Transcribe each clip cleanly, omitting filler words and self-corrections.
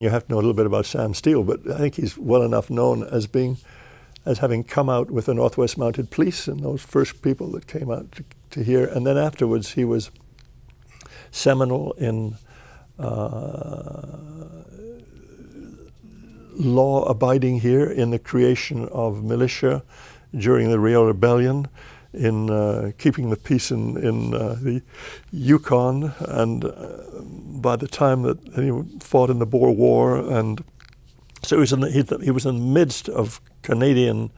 You have to know a little bit about Sam Steele, but I think he's well enough known as having come out with the Northwest Mounted Police and those first people that came out to here. And then afterwards he was seminal in law abiding here, in the creation of militia during the Riel Rebellion, in keeping the peace in the Yukon, and by the time that he fought in the Boer War, and so he was in the midst of Canadian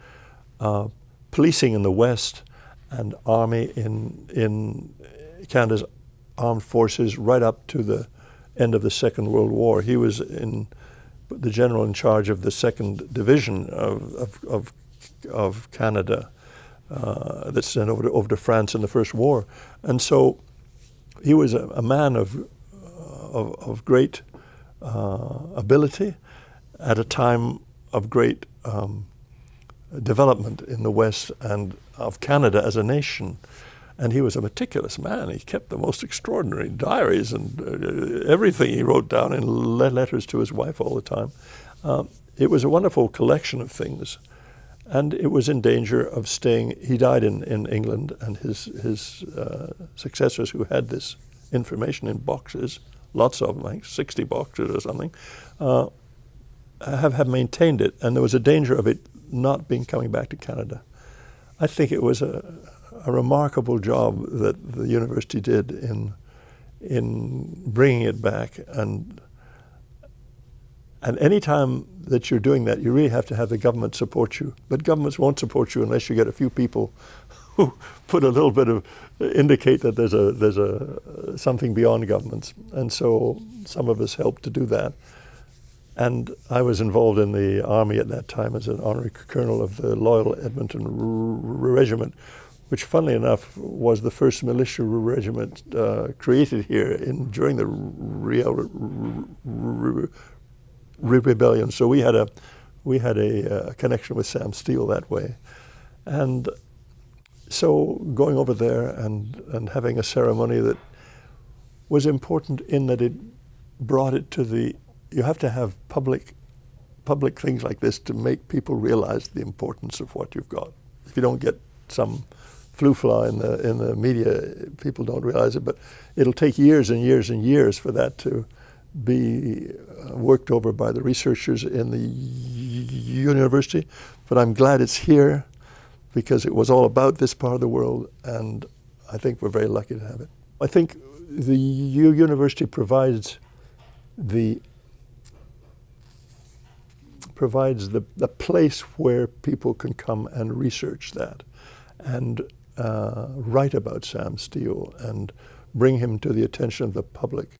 policing in the West and army in Canada's armed forces right up to the end of the Second World War. He was the general in charge of the 2nd Division of Canada that's sent over to France in the First War. And so he was a man of great ability at a time of great development in the West and of Canada as a nation. And he was a meticulous man. He kept the most extraordinary diaries and everything he wrote down in letters to his wife all the time. It was a wonderful collection of things. And it was in danger of staying. He died in England, and his successors, who had this information in boxes, lots of them, like 60 boxes or something, have maintained it. And there was a danger of it not coming back to Canada. I think it was a remarkable job that the university did in bringing it back. And any time that you're doing that, you really have to have the government support you. But governments won't support you unless you get a few people who put a little bit of, indicate that there's something beyond governments. And so some of us helped to do that. And I was involved in the army at that time as an honorary colonel of the Loyal Edmonton Regiment, which, funnily enough, was the first militia regiment created here during the Riel Rebellion. So we had a connection with Sam Steele that way, and so going over there and having a ceremony that was important in that it brought it to the. You have to have public things like this to make people realize the importance of what you've got. If you don't get some fly in the media, people don't realize it. But it'll take years and years and years for that to be worked over by the researchers in the university. But I'm glad it's here because it was all about this part of the world, and I think we're very lucky to have it. I think the university provides the place where people can come and research that and write about Sam Steele and bring him to the attention of the public.